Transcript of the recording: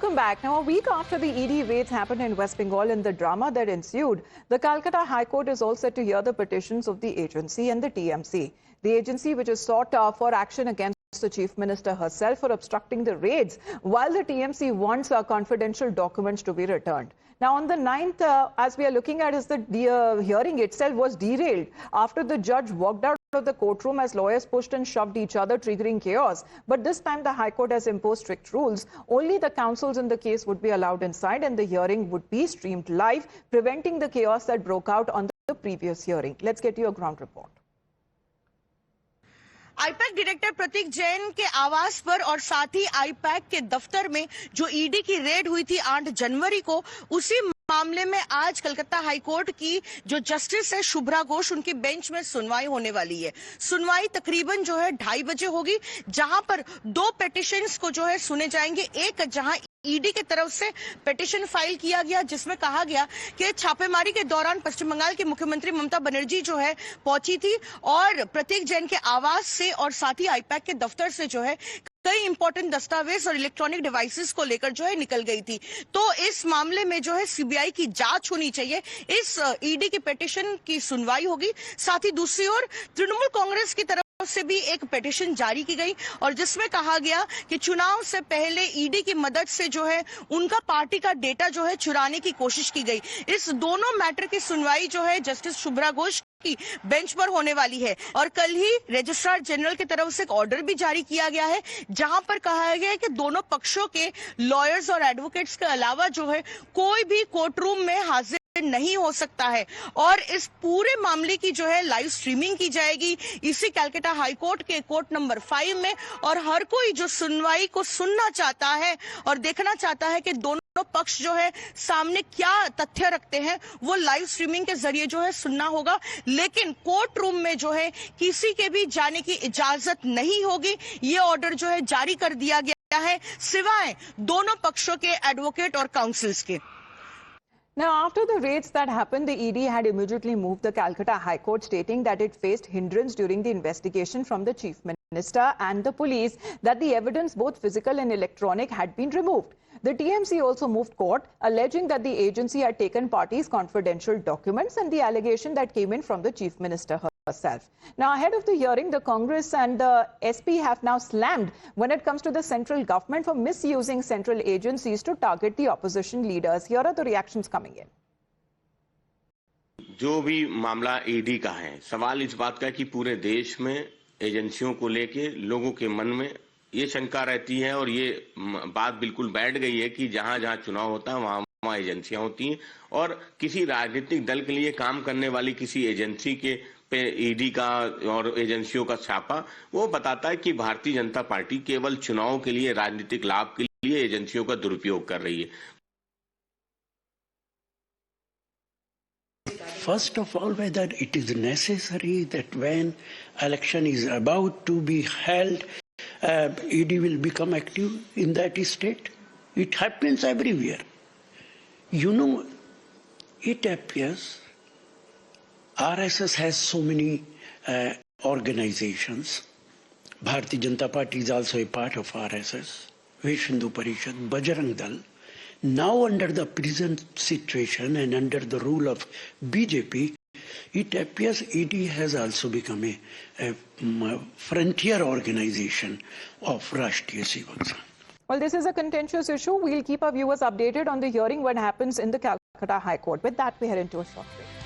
Welcome back. Now, a week after the ED raids happened in West Bengal and the drama that ensued, the Calcutta High Court is all set to hear the petitions of the agency and the TMC. The agency, which has sought for action against the Chief Minister herself for obstructing the raids, while the TMC wants confidential documents to be returned. Now, on the 9th, as we are looking at, is the hearing itself was derailed after the judge walked out of the courtroom as lawyers pushed and shoved each other, triggering chaos. But this time, the High Court has imposed strict rules. Only the counsels in the case would be allowed inside, and the hearing would be streamed live, preventing the chaos that broke out on the previous hearing. Let's get you a ground report. IPAC director Prateek Jain के आवास पर और साथ ही IUPAC के दफ्तर में जो ED की रेड हुई थी 8 जनवरी को, उसी मामले में आज कलकत्ता हाई कोर्ट की जो जस्टिस है शुभ्रा घोष, उनकी बेंच में सुनवाई होने वाली है। सुनवाई तकरीबन जो है 2:30 बजे होगी, जहां पर 2 पिटीशंस को जो है सुने जाएंगे। एक जहां ईडी की तरफ से पिटीशन फाइल किया गया, जिसमें कहा गया कि छापेमारी के दौरान पश्चिम बंगाल की मुख्यमंत्री ममता बनर्जी जो है पहुंची थी और प्रतीक जैन के आवास से और साथ ही आईपैक के दफ्तर से जो है कई इंपॉर्टेंट दस्तावेज और इलेक्ट्रॉनिक डिवाइसेस को लेकर जो है निकल गई थी। तो इस मामले में जो है सीबीआई की जांच होनी चाहिए। इस ईडी की पिटीशन की सुनवाई होगी। साथ ही दूसरी ओर तृणमूल कांग्रेस की तरफ से भी एक पिटीशन जारी की गई और जिसमें कहा गया कि चुनाव से पहले ईडी की मदद से जो है उनका पार्टी का डेटा जो है चुराने की कोशिश की गई। इस दोनों मैटर की सुनवाई जो है जस्टिस शुभ्रा घोष की बेंच पर होने वाली है और कल ही रजिस्ट्रार जनरल की तरफ से एक ऑर्डर भी जारी किया गया है, जहां पर कहा गया है कि दोनों पक्षों के लॉयर्स और एडवोकेट्स के अलावा जो है कोई भी कोर्ट रूम में हाजिर नहीं हो सकता है और इस पूरे मामले की जो है लाइव स्ट्रीमिंग की जाएगी इसी कलकत्ता हाई कोर्ट के कोर्ट नंबर 5 में। और हर कोई जो सुनवाई को सुनना चाहता है और देखना चाहता है कि दोनों पक्ष जो है सामने क्या तथ्य रखते हैं, वो लाइव स्ट्रीमिंग के जरिए जो है सुनना होगा। लेकिन कोर्ट रूम में जो है किसी के भी जाने की इजाजत नहीं होगी। ये ऑर्डर जो है जारी कर दिया गया है, सिवाय दोनों पक्षों के एडवोकेट और काउंसिल्स के। Now, after the raids that happened, the ED had immediately moved the Calcutta High Court, stating that it faced hindrance during the investigation from the Chief Minister and the police, that the evidence, both physical and electronic, had been removed. The TMC also moved court, alleging that the agency had taken parties' confidential documents and the allegation that came in from the Chief Minister herself. Now, ahead of the hearing, the Congress and the SP have now slammed when it comes to the central government for misusing central agencies to target the opposition leaders. Here are the reactions coming in. जो भी मामला ED का है, सवाल इस बात का है कि पूरे देश में एजेंसियों को लेके लोगों के मन में ये शंका रहती है और ये बात बिल्कुल बैठ गई है कि जहां जहां चुनाव होता है वहां एजेंसियां होती हैं और किसी राजनीतिक दल के लिए काम करने वाली किसी एजेंसी के पे ईडी का और एजेंसियों का छापा वो बताता है कि भारतीय जनता पार्टी केवल चुनाव के लिए, राजनीतिक लाभ के लिए एजेंसियों का दुरुपयोग कर रही है। First of all, whether it is necessary that when election is about to be held, ED will become active in that state. It happens everywhere. You know, it appears RSS has so many organizations. Bharatiya Janata Party is also a part of RSS. Vish Hindu Parishad, Bajrang Dal. Now under the present situation and under the rule of BJP, it appears ED has also become a frontier organization of Rashtriya Seva Sangh. Well, this is a contentious issue. We'll keep our viewers updated on the hearing when it happens in the Calcutta High Court. With that, we head into a short break.